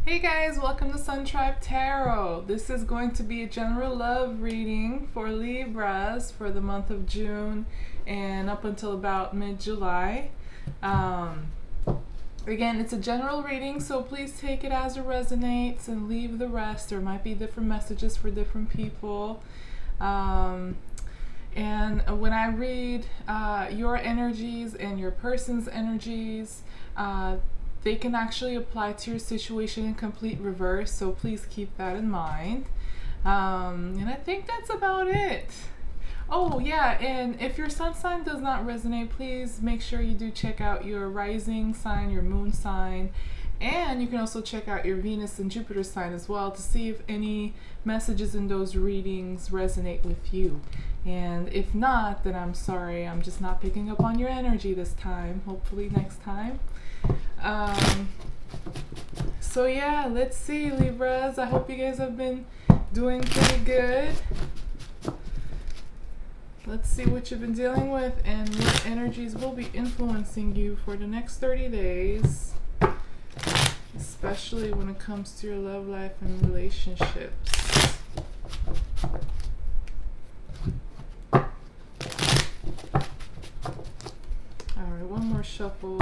Hey guys, welcome to Sun Tribe Tarot. This is going to be a general love reading for Libras for the month of June and up until about mid-July. Again, it's a general reading, so please take it as it resonates and leave the rest. There might be different messages for different people. And when I read your energies and your person's energies, they can actually apply to your situation in complete reverse, so please keep that in mind. And I think that's about it. Oh yeah, and if your sun sign does not resonate, please make sure you do check out your rising sign, your moon sign, and you can also check out your Venus and Jupiter sign as well to see if any messages in those readings resonate with you. And if not, then I'm sorry, I'm just not picking up on your energy this time. Hopefully next time. So yeah, let's see, Libras. I hope you guys have been doing pretty good. Let's see what you've been dealing with and what energies will be influencing you for the next 30 days, especially when it comes to your love life and relationships. Alright, one more shuffle.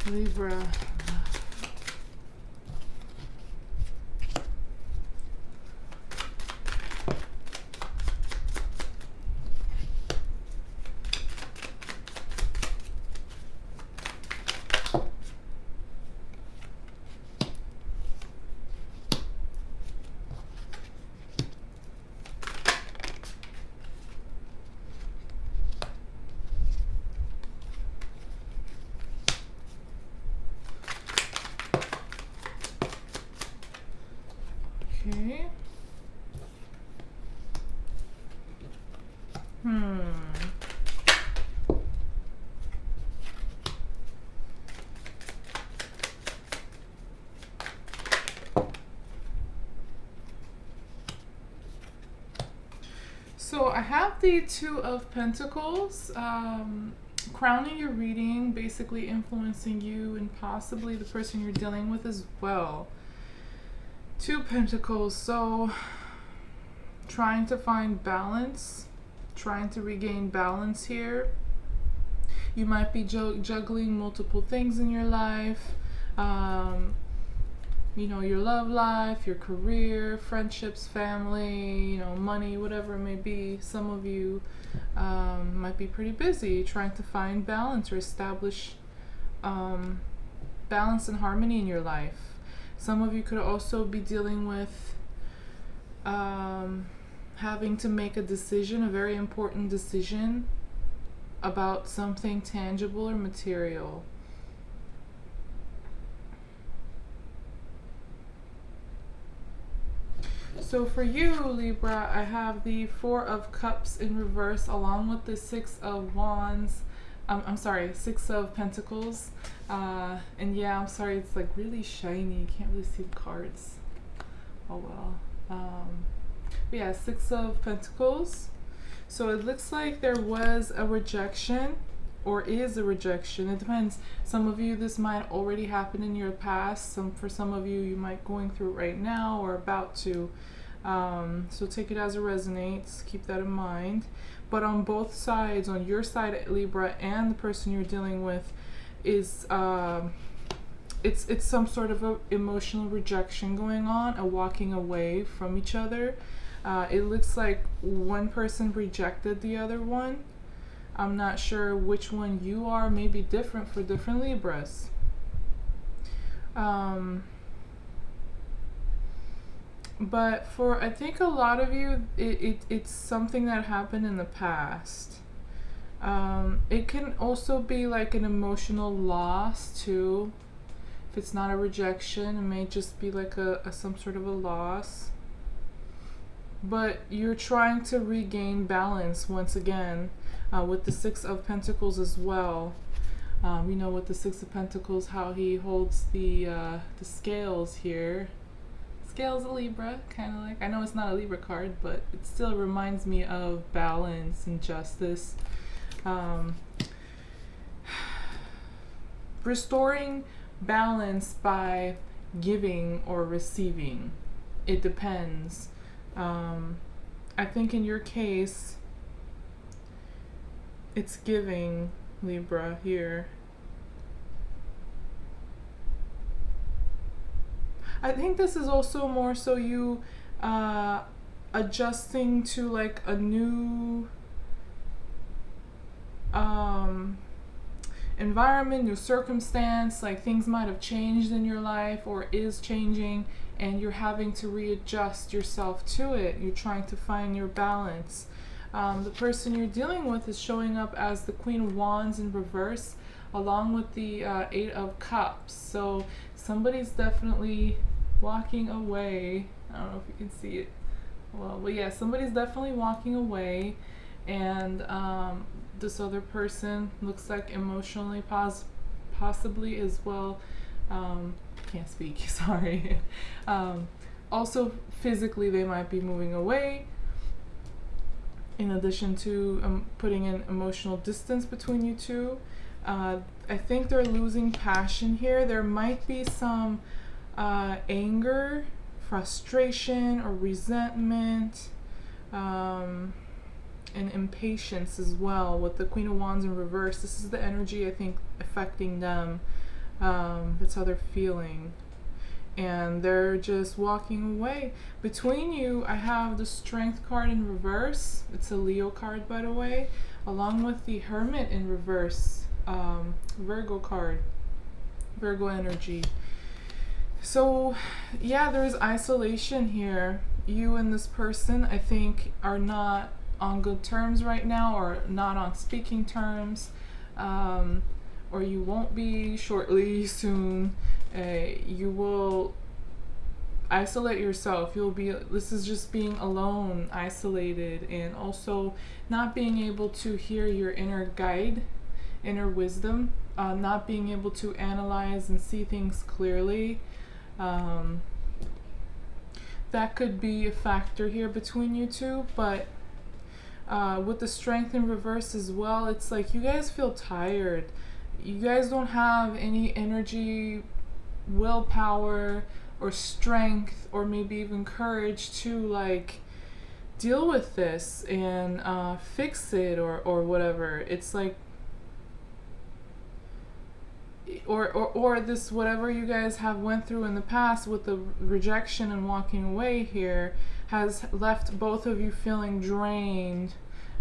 Libra. Okay. So I have the Two of Pentacles, crowning your reading, basically influencing you and possibly the person you're dealing with as well. Two Pentacles, so trying to find balance, trying to regain balance here. You might be juggling multiple things in your life, you know, your love life, your career, friendships, family, you know, money, whatever it may be. Some of you might be pretty busy trying to find balance or establish balance and harmony in your life. Some of you could also be dealing with having to make a decision, a very important decision about something tangible or material. So for you, Libra, I have the Four of Cups in reverse along with the Six of Wands. I'm sorry, Six of Pentacles. And yeah, I'm sorry, it's like really shiny. You can't really see the cards. Oh well. But yeah, Six of Pentacles. So it looks like there was a rejection or is a rejection. It depends. Some of you, this might already happen in your past. For some of you, you might going through it right now or about to. So take it as it resonates. Keep that in mind. But on both sides, on your side, Libra, and the person you're dealing with, is it's some sort of a emotional rejection going on, a walking away from each other. It looks like one person rejected the other one. I'm not sure which one you are. Maybe different for different Libras. But for, I think a lot of you, it's something that happened in the past. It can also be like an emotional loss too. If it's not a rejection, it may just be like some sort of a loss. But you're trying to regain balance once again with the Six of Pentacles as well. You know, with the Six of Pentacles, how he holds the scales here. Scales a Libra, kind of like, I know it's not a Libra card, but it still reminds me of balance and justice. restoring balance by giving or receiving. It depends. I think in your case, it's giving, Libra, here. I think this is also more so you adjusting to like a new environment, new circumstance, like things might have changed in your life or is changing, and you're having to readjust yourself to it. You're trying to find your balance. The person you're dealing with is showing up as the Queen of Wands in reverse, along with the Eight of Cups. So somebody's definitely walking away. I don't know if you can see it well, but yeah, somebody's definitely walking away, and this other person looks like emotionally possibly as well. Can't speak, sorry. Also physically they might be moving away, in addition to putting an emotional distance between you two. I think they're losing passion here. There might be some anger, frustration, or resentment, and impatience as well with the Queen of Wands in reverse. This is the energy, I think, affecting them. That's how they're feeling. And they're just walking away. Between you, I have the Strength card in reverse. It's a Leo card, by the way, along with the Hermit in reverse, Virgo card, Virgo energy. So yeah, there's isolation here. You and this person, I think, are not on good terms right now, or not on speaking terms, or you won't be shortly, soon. You will isolate yourself. This is just being alone, isolated, and also not being able to hear your inner guide, inner wisdom, not being able to analyze and see things clearly. That could be a factor here between you two, but with the Strength in reverse as well, it's like you guys feel tired. You guys don't have any energy, willpower, or strength, or maybe even courage to like deal with this and fix it, or whatever. It's like, or this, whatever you guys have went through in the past with the rejection and walking away here, has left both of you feeling drained,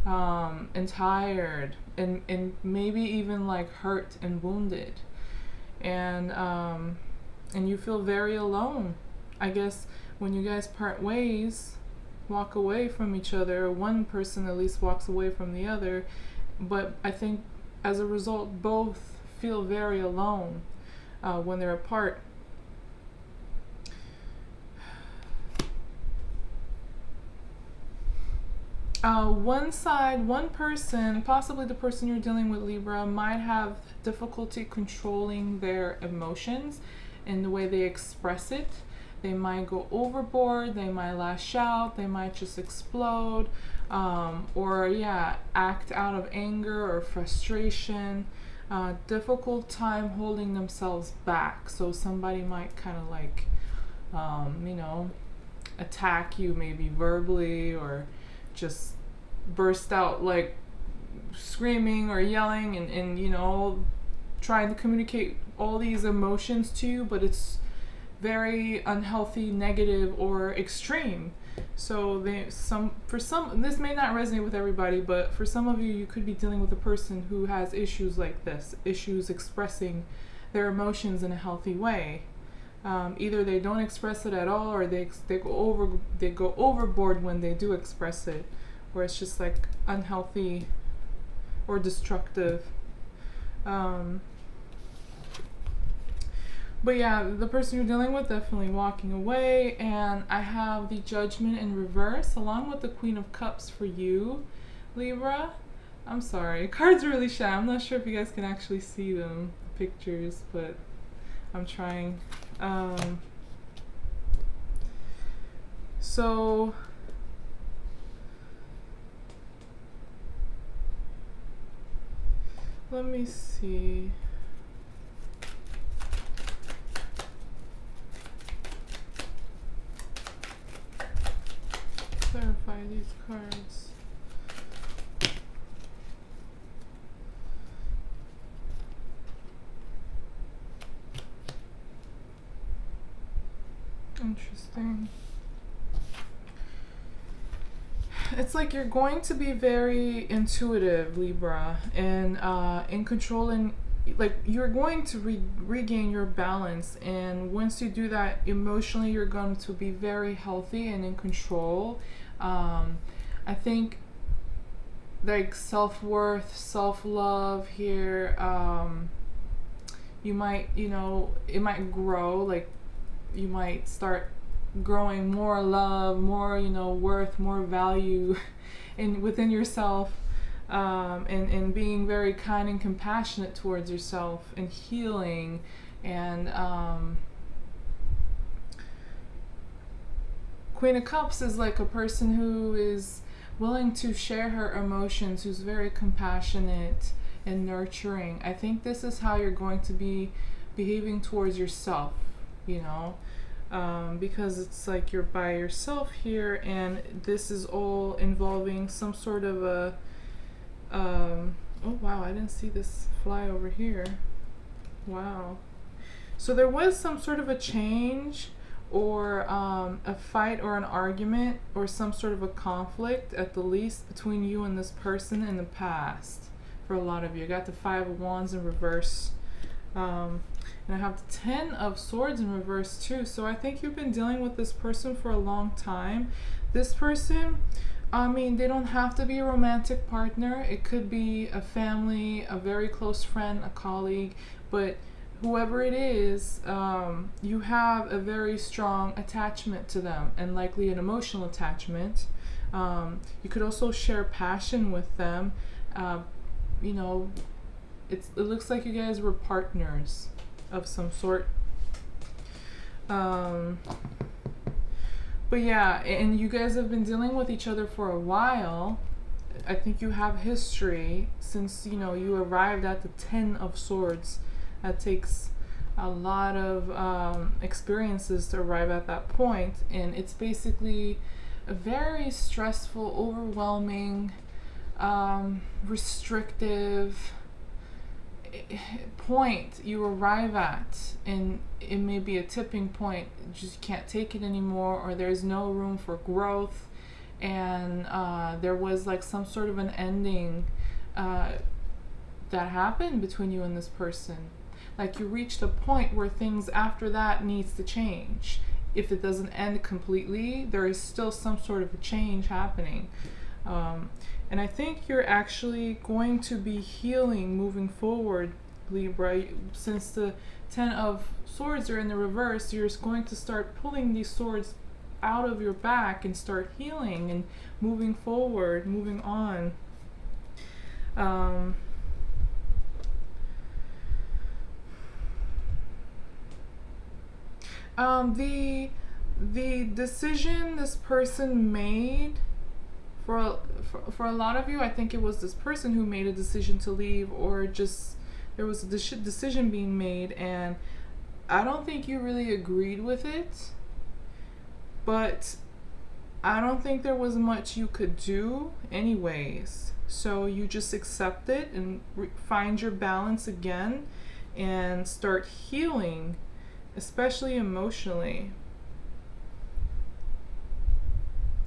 and tired, and maybe even like hurt and wounded, and you feel very alone. I guess when you guys part ways, walk away from each other, or one person at least walks away from the other, but I think as a result both feel very alone when they're apart. One person, possibly the person you're dealing with, Libra, might have difficulty controlling their emotions and the way they express it. They might go overboard, they might lash out, they might just explode, or yeah, act out of anger or frustration. Difficult time holding themselves back. So somebody might kind of like, attack you, maybe verbally, or just burst out like screaming or yelling, and trying to communicate all these emotions to you, but it's very unhealthy, negative, or extreme. So for some, this may not resonate with everybody, but for some of you, you could be dealing with a person who has issues like this, issues expressing their emotions in a healthy way. Either they don't express it at all, or they go overboard when they do express it, where it's just like unhealthy or destructive. But yeah, the person you're dealing with definitely walking away, and I have the Judgment in reverse along with the Queen of Cups for you, Libra. I'm sorry, cards are really shy. I'm not sure if you guys can actually see them, the pictures, but I'm trying. So let me see. these cards? Interesting. It's like you're going to be very intuitive, Libra, and in controlling, like you're going to regain your balance, and once you do that, emotionally you're going to be very healthy and in control. I think like self-worth, self-love here, you might, it might grow, like you might start growing more love, more, worth, more value within yourself, and being very kind and compassionate towards yourself, and healing, and Queen of Cups is like a person who is willing to share her emotions, who's very compassionate and nurturing. I think this is how you're going to be behaving towards yourself, because it's like you're by yourself here, and this is all involving some sort of a oh wow, I didn't see this fly over here. Wow. So there was some sort of a change, or a fight or an argument or some sort of a conflict at the least between you and this person in the past. For a lot of you, I got the 5 of Wands in reverse, and I have the 10 of Swords in reverse too. So I think you've been dealing with this person for a long time. This person, they don't have to be a romantic partner. It could be a family, a very close friend, a colleague, but whoever it is, you have a very strong attachment to them, and likely an emotional attachment. You could also share passion with them. It looks like you guys were partners of some sort. But yeah, and you guys have been dealing with each other for a while. I think you have history since, you arrived at the 10 of Swords. That takes a lot of experiences to arrive at that point. And it's basically a very stressful, overwhelming, restrictive point you arrive at, and it may be a tipping point. You just can't take it anymore, or there's no room for growth, and there was like some sort of an ending that happened between you and this person. Like you reached a point where things after that needs to change. If it doesn't end completely, there is still some sort of a change happening. And I think you're actually going to be healing moving forward, Libra. Since the 10 of Swords are in the reverse, you're going to start pulling these swords out of your back and start healing and moving forward, moving on. The decision this person made, for a lot of you, I think it was this person who made a decision to leave, or just there was a decision being made, and I don't think you really agreed with it, but I don't think there was much you could do anyways. So you just accept it and find your balance again and start healing, especially emotionally.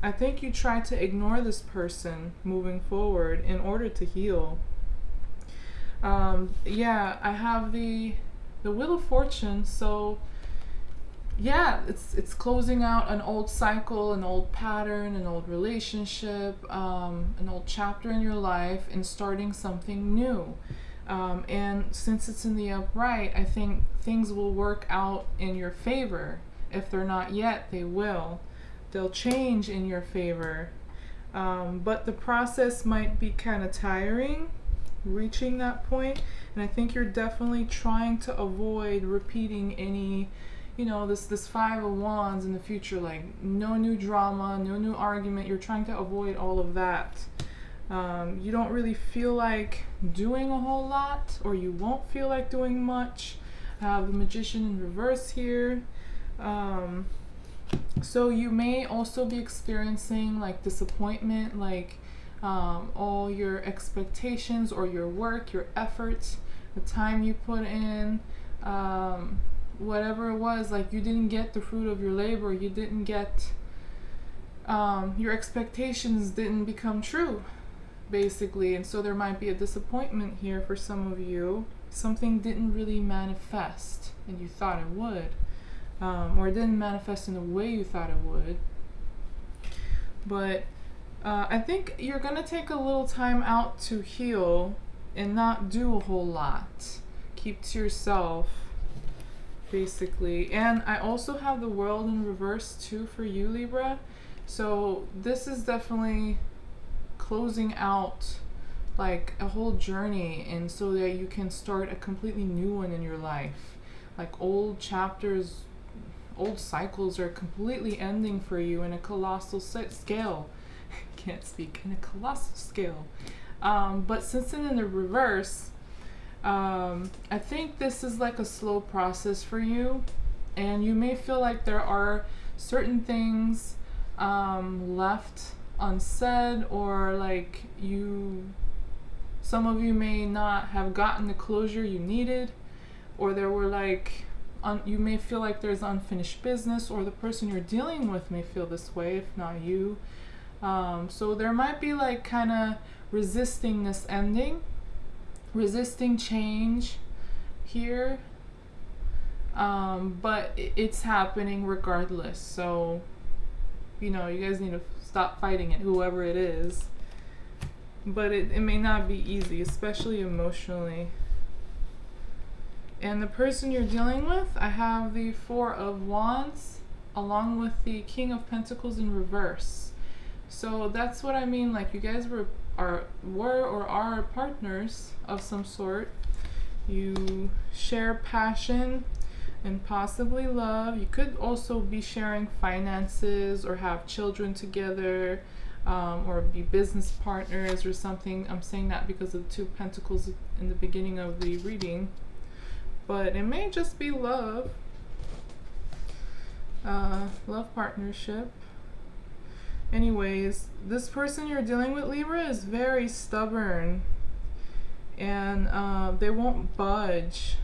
I think you try to ignore this person moving forward in order to heal. Yeah, I have the Wheel of Fortune. So yeah, it's closing out an old cycle, an old pattern, an old relationship, an old chapter in your life, and starting something new. And since it's in the upright, I think things will work out in your favor. If they're not yet, they will. They'll change in your favor. But the process might be kind of tiring, reaching that point. And I think you're definitely trying to avoid repeating any, this 5 of Wands in the future. Like no new drama, no new argument. You're trying to avoid all of that. You don't really feel like doing a whole lot, or you won't feel like doing much. I have the Magician in reverse here. So you may also be experiencing like disappointment, like all your expectations or your work, your efforts, the time you put in, whatever it was, like you didn't get the fruit of your labor, you didn't get, your expectations didn't become true, basically. And so there might be a disappointment here for some of you. Something didn't really manifest and you thought it would. Or it didn't manifest in the way you thought it would. But I think you're going to take a little time out to heal and not do a whole lot. Keep to yourself, basically. And I also have the world in reverse too for you, Libra. So this is definitely closing out like a whole journey, and so that you can start a completely new one in your life. Like old chapters, old cycles are completely ending for you in a colossal scale. Can't speak. In a colossal scale. But since it's in the reverse, I think this is like a slow process for you, and you may feel like there are certain things left unsaid, or like some of you may not have gotten the closure you needed, or there were like you may feel like there's unfinished business, or the person you're dealing with may feel this way, if not you. So there might be like kind of resisting this ending, resisting change here, but it's happening regardless. So you guys need to stop fighting it, whoever it is. But it may not be easy, especially emotionally. And the person you're dealing with, I have the Four of Wands along with the King of Pentacles in reverse. So that's what I mean, like you guys were or are partners of some sort. You share passion and possibly love. You could also be sharing finances or have children together, or be business partners or something. I'm saying that because of the Two of Pentacles in the beginning of the reading. But it may just be love. Love partnership. Anyways, this person you're dealing with, Libra, is very stubborn. And they won't budge.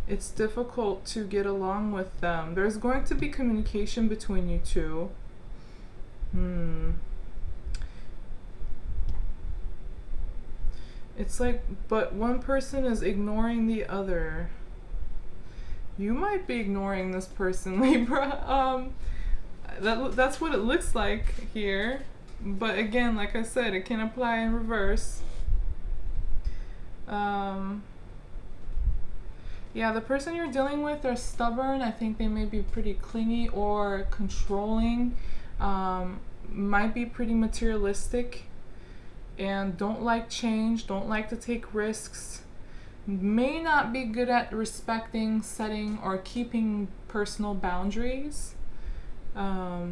It's difficult to get along with them. There's going to be communication between you two. It's like, but one person is ignoring the other. You might be ignoring this person, Libra. That's what it looks like here. But again, like I said, it can apply in reverse. Yeah, the person you're dealing with are stubborn. I think they may be pretty clingy or controlling. Might be pretty materialistic and don't like change, don't like to take risks. May not be good at respecting, setting, or keeping personal boundaries. Let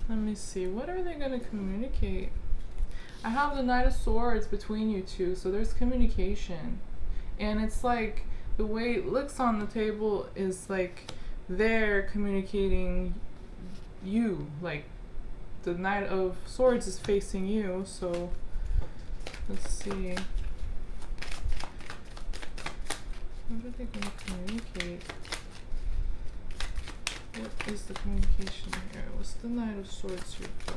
me see, what are they going to communicate? I have the Knight of Swords between you two, so there's communication. And it's like, the way it looks on the table is like they're communicating you. Like, the Knight of Swords is facing you, so let's see. What are they going to communicate? What is the communication here? What's the Knight of Swords here for?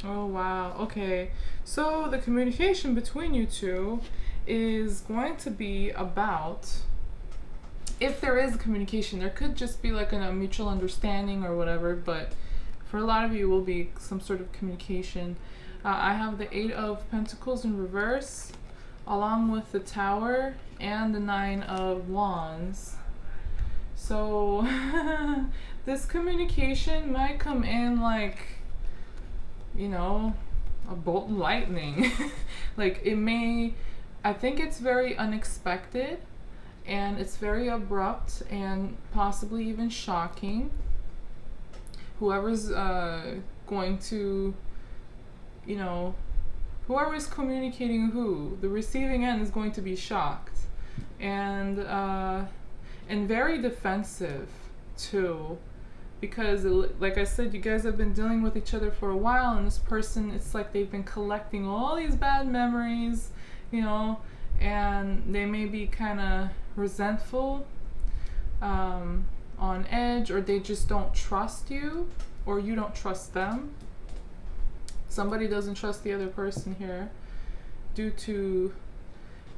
Oh wow, okay. So the communication between you two is going to be about, if there is communication, there could just be like a mutual understanding or whatever, but for a lot of you will be some sort of communication. I have the Eight of Pentacles in reverse, along with the Tower and the Nine of Wands. So this communication might come in like, a bolt of lightning. Like it may, I think it's very unexpected and it's very abrupt and possibly even shocking. Whoever's going to you know, whoever is communicating who, the receiving end is going to be shocked and very defensive too, because like I said, you guys have been dealing with each other for a while, and this person, it's like they've been collecting all these bad memories, you know, and they may be kind of resentful, on edge, or they just don't trust you, or you don't trust them. Somebody doesn't trust the other person here due to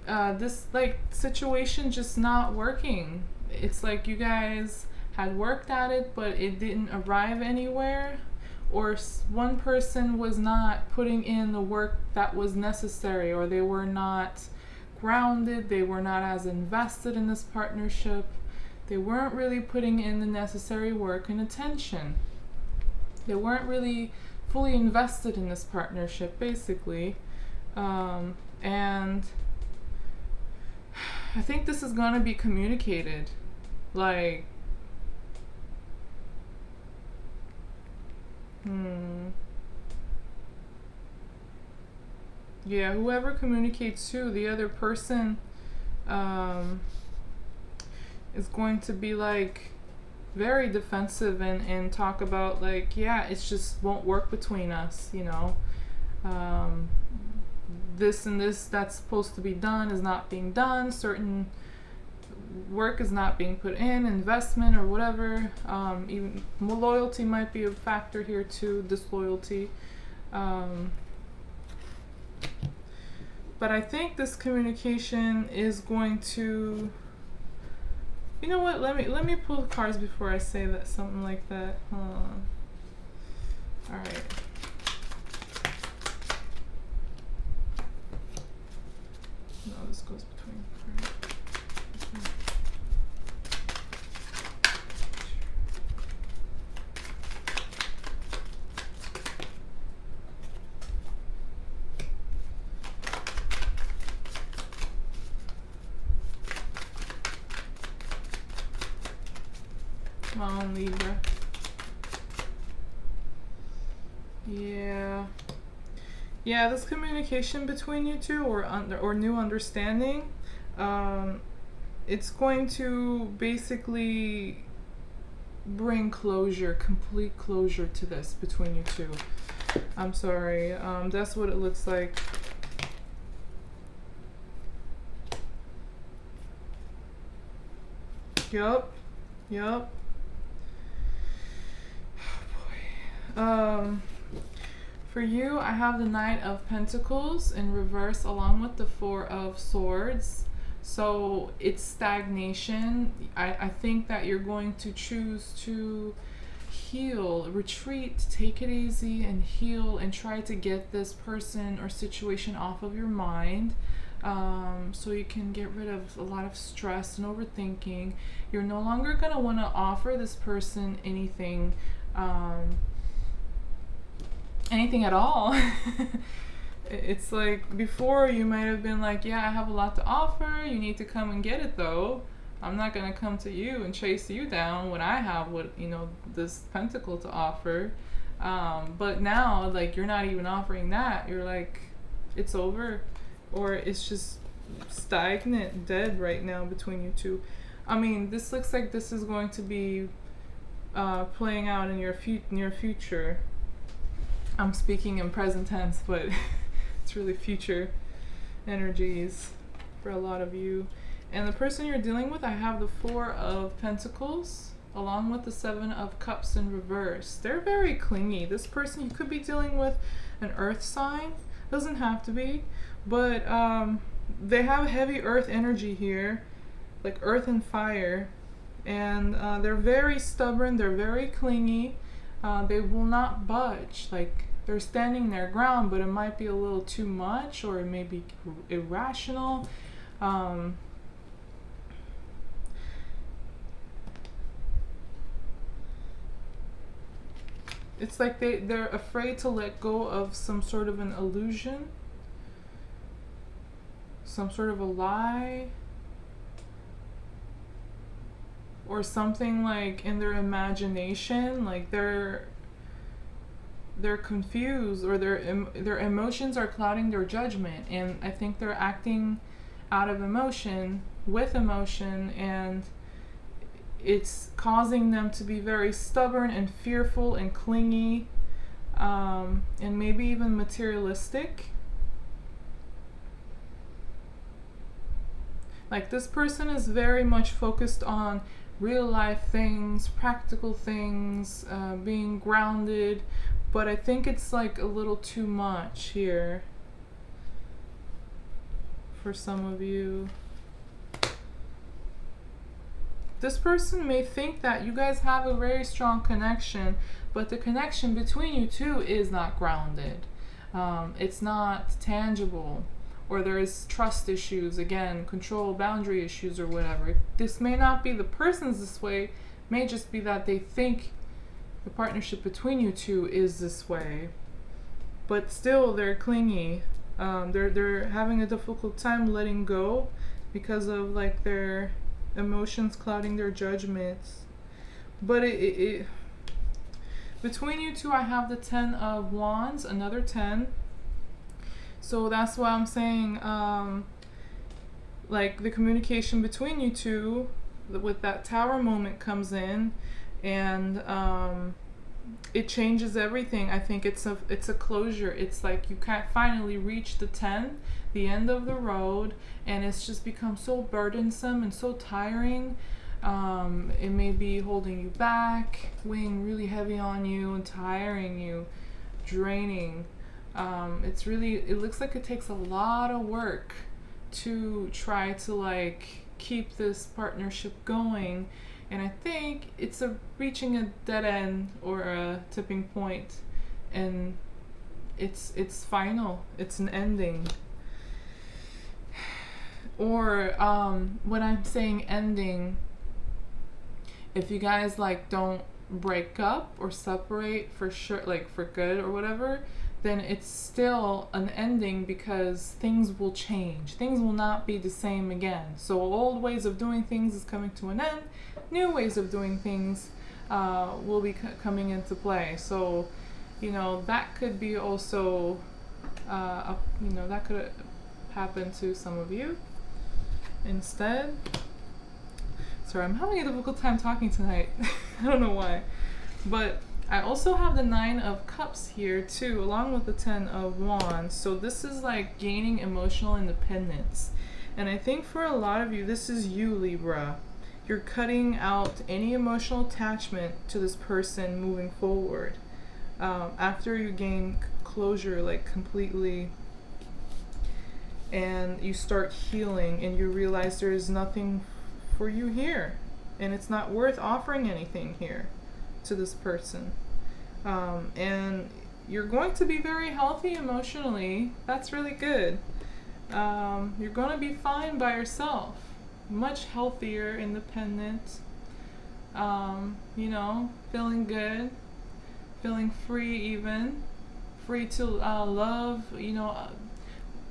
this like situation just not working. It's like you guys had worked at it, but it didn't arrive anywhere, or one person was not putting in the work that was necessary, or they were not grounded, they were not as invested in this partnership, they weren't really putting in the necessary work and attention, they weren't really fully invested in this partnership, basically. And I think this is going to be communicated, like, yeah, whoever communicates to the other person is going to be like very defensive and talk about like, yeah, it's just won't work between us, you know. This and this that's supposed to be done is not being done, certain work is not being put in, investment or whatever. Even loyalty might be a factor here too, disloyalty. But I think this communication is going to, you know what, let me pull the cards before I say that, something like that. Alright. No, this goes between. Come on, Libra. Yeah, this communication between you two, or new understanding, it's going to basically bring closure, complete closure to this between you two. I'm sorry, that's what it looks like. Yup. Oh boy. For you, I have the Knight of Pentacles in reverse along with the Four of Swords. So it's stagnation. I think that you're going to choose to heal, retreat, take it easy and heal, and try to get this person or situation off of your mind, so you can get rid of a lot of stress and overthinking. You're no longer going to want to offer this person anything at all. It's like before you might have been like, yeah, I have a lot to offer, you need to come and get it though. I'm not gonna come to you and chase you down when I have this pentacle to offer. But now, like, you're not even offering that. You're like, it's over, or it's just stagnant, dead right now between you two. I mean, this looks like this is going to be playing out in your near future. I'm speaking in present tense, but it's really future energies for a lot of you. And the person you're dealing with, I have the Four of Pentacles along with the Seven of Cups in reverse. They're very clingy. This person, you could be dealing with an earth sign. Doesn't have to be, but they have heavy earth energy here, like earth and fire. And they're very stubborn. They're very clingy. They will not budge. Like, they're standing their ground, but it might be a little too much, or it may be irrational. It's like they're afraid to let go of some sort of an illusion, some sort of a lie, or something like in their imagination, like they're they're confused, or their emotions are clouding their judgment, and I think they're acting out of emotion, with emotion, and it's causing them to be very stubborn and fearful and clingy, and maybe even materialistic. Like, this person is very much focused on real life things, practical things, being grounded, but I think it's like a little too much here for some of you. This person may think that you guys have a very strong connection, but the connection between you two is not grounded. It's not tangible, or there is trust issues, again, control, boundary issues, or whatever. This may not be the person's this way, it may just be that they think the partnership between you two is this way, but still they're clingy. They're having a difficult time letting go because of like their emotions clouding their judgments. But it between you two, I have the 10 of Wands, another 10. So that's why I'm saying, like, the communication between you two with that Tower moment comes in, and it changes everything. I think it's a closure. It's like you can't finally reach the 10, the end of the road, and it's just become so burdensome and so tiring. It may be holding you back, weighing really heavy on you and tiring you, draining. It looks like it takes a lot of work to try to like keep this partnership going, and I think it's reaching a dead end or a tipping point, and it's final. It's an ending. Or when I'm saying ending, if you guys like don't break up or separate for sure, like for good or whatever, then it's still an ending, because things will change. Things will not be the same again. So old ways of doing things is coming to an end. New ways of doing things will be coming into play. So, that could be also, that could happen to some of you instead. Sorry, I'm having a difficult time talking tonight. I don't know why. But I also have the 9 of Cups here too, along with the 10 of Wands. So this is like gaining emotional independence. And I think for a lot of you, this is you, Libra. You're cutting out any emotional attachment to this person moving forward. After you gain closure, like completely, and you start healing, and you realize there is nothing for you here, and it's not worth offering anything here to this person. And you're going to be very healthy emotionally. That's really good. You're going to be fine by yourself, much healthier, independent, feeling good, feeling free, even free to love,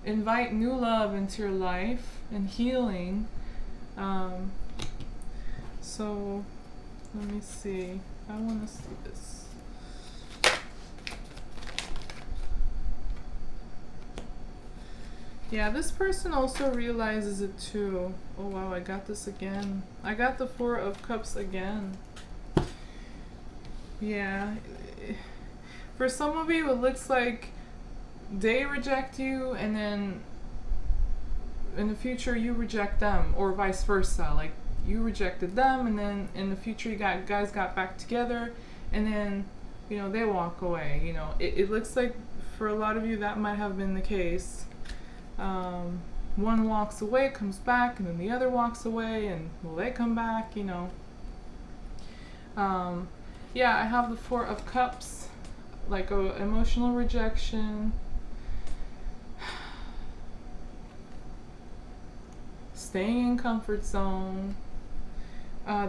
invite new love into your life and healing. So let me see. I want to see this. Yeah, this person also realizes it too. Oh wow, I got this again. I got the 4 of Cups again. Yeah. For some of you, it looks like they reject you, and then in the future you reject them, or vice versa. Like, you rejected them, and then in the future you guys got back together, and then they walk away. It looks like for a lot of you that might have been the case. One walks away, comes back, and then the other walks away, and will they come back? Yeah, I have the 4 of Cups, like emotional rejection, staying in comfort zone.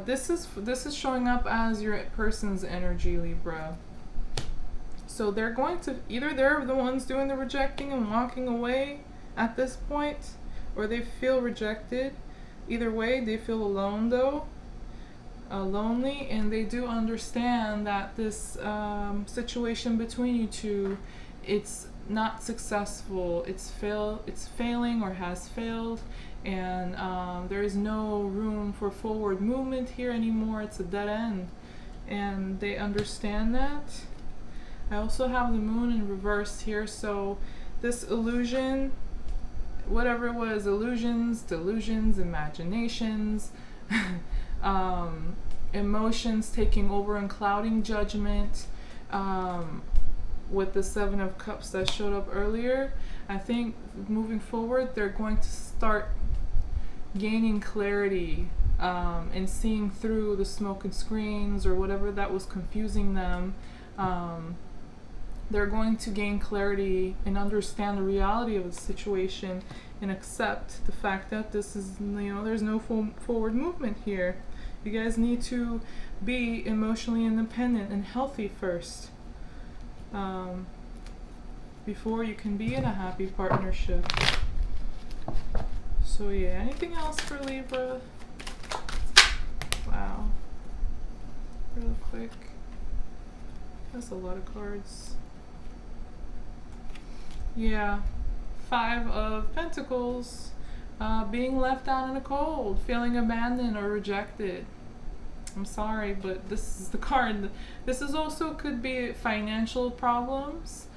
This is showing up as your person's energy, Libra. So they're going to, either they're the ones doing the rejecting and walking away at this point, or they feel rejected. Either way, they feel alone though. lonely, and they do understand that this situation between you two, it's not successful. It's failing or has failed, and there is no room for forward movement here anymore. It's a dead end, and they understand that. I also have the moon in reverse here, so this illusion, whatever it was, illusions, delusions, imaginations, emotions taking over and clouding judgment, with the Seven of Cups that showed up earlier, I think moving forward they're going to start gaining clarity, and seeing through the smoke and screens or whatever that was confusing them. They're going to gain clarity and understand the reality of the situation and accept the fact that this is, there's no forward movement here. You guys need to be emotionally independent and healthy first, before you can be in a happy partnership. So yeah, anything else for Libra? Wow. Real quick. That's a lot of cards. Yeah, Five of Pentacles, being left out in the cold, feeling abandoned or rejected. I'm sorry, but this is the card. This is also could be financial problems,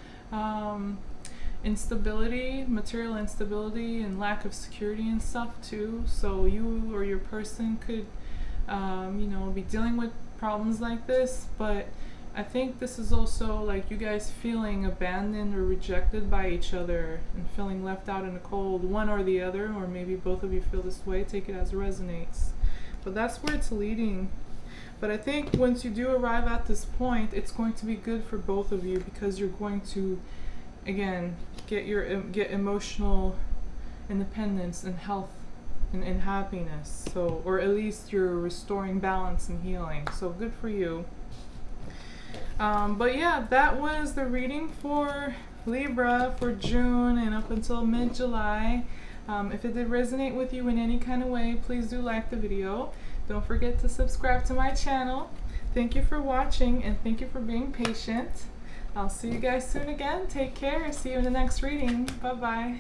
instability, material instability, and lack of security and stuff too. So you or your person could, be dealing with problems like this, but I think this is also like you guys feeling abandoned or rejected by each other and feeling left out in the cold, one or the other, or maybe both of you feel this way. Take it as it resonates. But that's where it's leading. But I think once you do arrive at this point, it's going to be good for both of you, because you're going to, again, get emotional independence and health and happiness. So, or at least you're restoring balance and healing. So good for you. But yeah, that was the reading for Libra for June and up until mid-July. If it did resonate with you in any kind of way, please do like the video. Don't forget to subscribe to my channel. Thank you for watching, and thank you for being patient. I'll see you guys soon again. Take care. See you in the next reading. Bye-bye.